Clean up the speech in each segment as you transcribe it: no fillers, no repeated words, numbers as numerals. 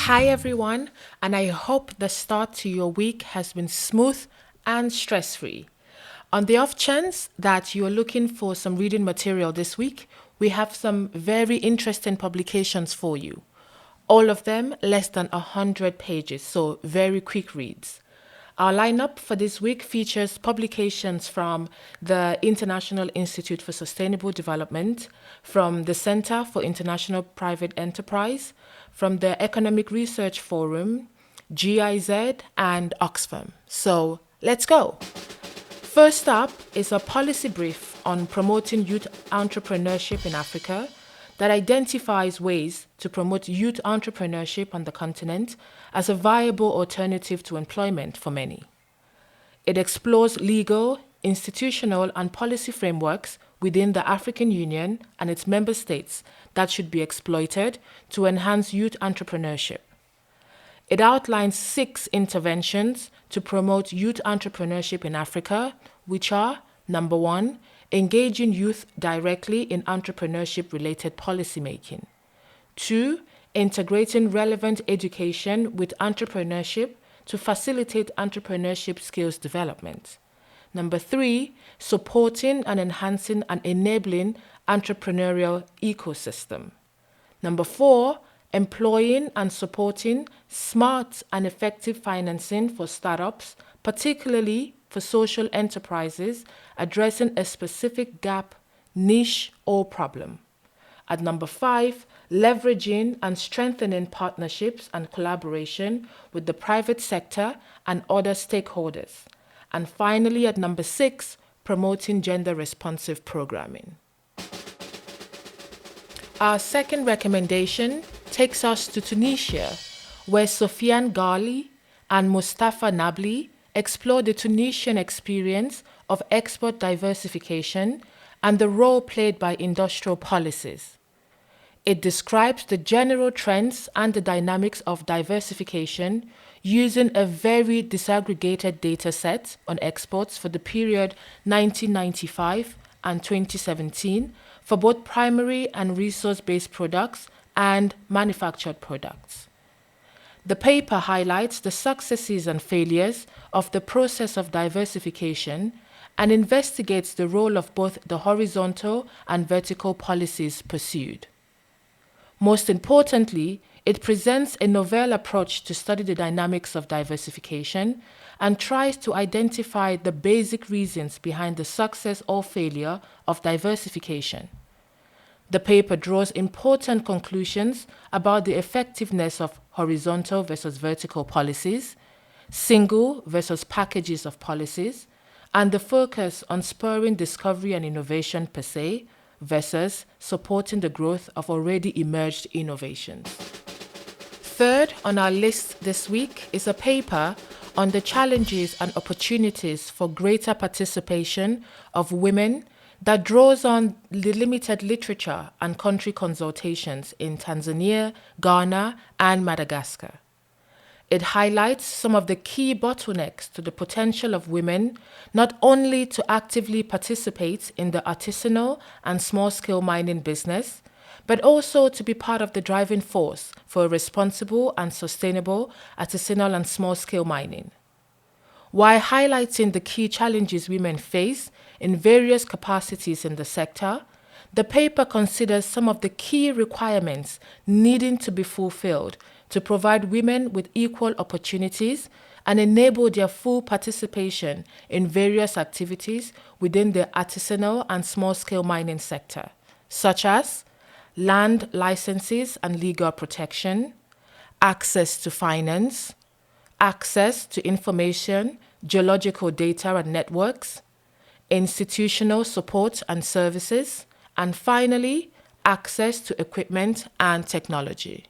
Hi everyone, and I hope the start to your week has been smooth and stress-free. On the off chance that you're looking for some reading material this week, we have some very interesting publications for you. All of them less than 100 pages, so very quick reads. Our lineup for this week features publications from the International Institute for Sustainable Development, from the Center for International Private Enterprise, from the Economic Research Forum, GIZ, and Oxfam. So let's go. First up is a policy brief on promoting youth entrepreneurship in Africa that identifies ways to promote youth entrepreneurship on the continent as a viable alternative to employment for many. It explores legal, institutional, and policy frameworks within the African Union and its member states that should be exploited to enhance youth entrepreneurship. It outlines 6 interventions to promote youth entrepreneurship in Africa, which are: number 1, engaging youth directly in entrepreneurship-related policymaking. 2, integrating relevant education with entrepreneurship to facilitate entrepreneurship skills development. Number 3, supporting and enhancing and enabling entrepreneurial ecosystem. Number 4, employing and supporting smart and effective financing for startups, particularly for social enterprises addressing a specific gap, niche, or problem. At number 5, leveraging and strengthening partnerships and collaboration with the private sector and other stakeholders. And finally, at number 6, promoting gender-responsive programming. Our second recommendation takes us to Tunisia, where Sofiane Ghali and Mustafa Nabli explore the Tunisian experience of export diversification and the role played by industrial policies. It describes the general trends and the dynamics of diversification using a very disaggregated data set on exports for the period 1995 and 2017 for both primary and resource-based products and manufactured products. The paper highlights the successes and failures of the process of diversification and investigates the role of both the horizontal and vertical policies pursued. Most importantly, it presents a novel approach to study the dynamics of diversification and tries to identify the basic reasons behind the success or failure of diversification. The paper draws important conclusions about the effectiveness of horizontal versus vertical policies, single versus packages of policies, and the focus on spurring discovery and innovation per se versus supporting the growth of already emerged innovations. Third on our list this week is a paper on the challenges and opportunities for greater participation of women that draws on the limited literature and country consultations in Tanzania, Ghana, and Madagascar. It highlights some of the key bottlenecks to the potential of women not only to actively participate in the artisanal and small-scale mining business, but also to be part of the driving force for responsible and sustainable artisanal and small-scale mining. While highlighting the key challenges women face in various capacities in the sector, the paper considers some of the key requirements needing to be fulfilled to provide women with equal opportunities and enable their full participation in various activities within the artisanal and small-scale mining sector, such as land licenses and legal protection, access to finance, access to information, geological data and networks, institutional support and services, and finally, access to equipment and technology.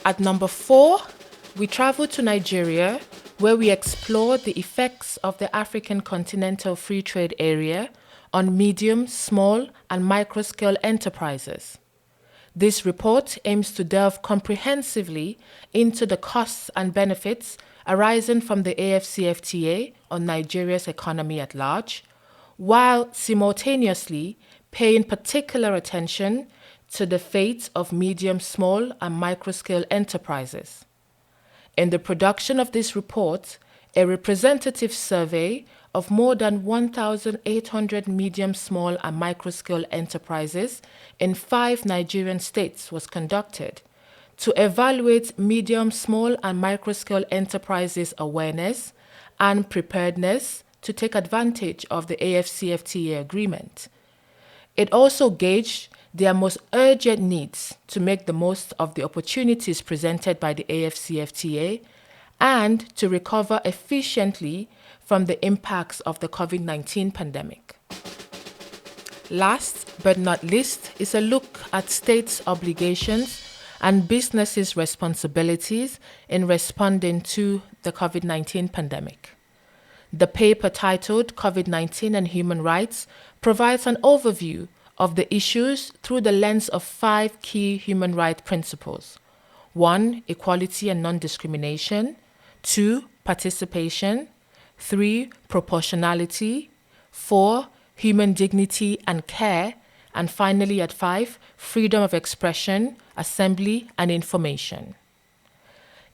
At number 4, we travel to Nigeria, where we explore the effects of the African Continental Free Trade Area on medium, small, and micro-scale enterprises. This report aims to delve comprehensively into the costs and benefits arising from the AfCFTA on Nigeria's economy at large, while simultaneously paying particular attention to the fate of medium, small, and micro-scale enterprises. In the production of this report, a representative survey of more than 1,800 medium, small, and micro-scale enterprises in 5 Nigerian states was conducted to evaluate medium, small, and micro-scale enterprises' awareness and preparedness to take advantage of the AfCFTA agreement. It also gauged their most urgent needs to make the most of the opportunities presented by the AfCFTA and to recover efficiently from the impacts of the COVID-19 pandemic. Last but not least is a look at states' obligations and businesses' responsibilities in responding to the COVID-19 pandemic. The paper titled COVID-19 and Human Rights provides an overview of the issues through the lens of 5 key human rights principles. 1. Equality and non-discrimination. 2. Participation. 3. Proportionality. 4. Human dignity and care. And finally, at 5, freedom of expression, assembly, and information.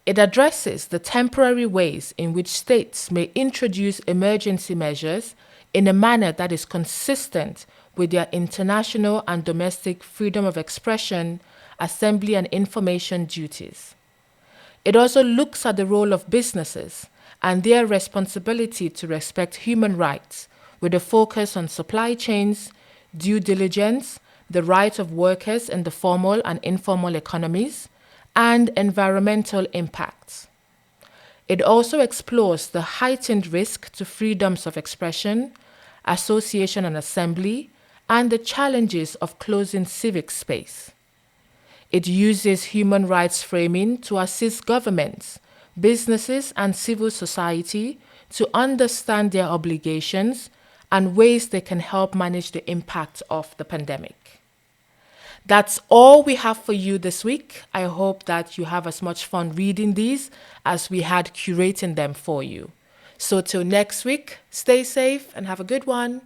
It addresses the temporary ways in which states may introduce emergency measures in a manner that is consistent with their international and domestic freedom of expression, assembly, and information duties. It also looks at the role of businesses and their responsibility to respect human rights, with a focus on supply chains, due diligence, the right of workers in the formal and informal economies, and environmental impacts. It also explores the heightened risk to freedoms of expression, association and assembly, and the challenges of closing civic space. It uses human rights framing to assist governments, businesses, and civil society to understand their obligations and ways they can help manage the impact of the pandemic. That's all we have for you this week. I hope that you have as much fun reading these as we had curating them for you. So till next week, stay safe and have a good one.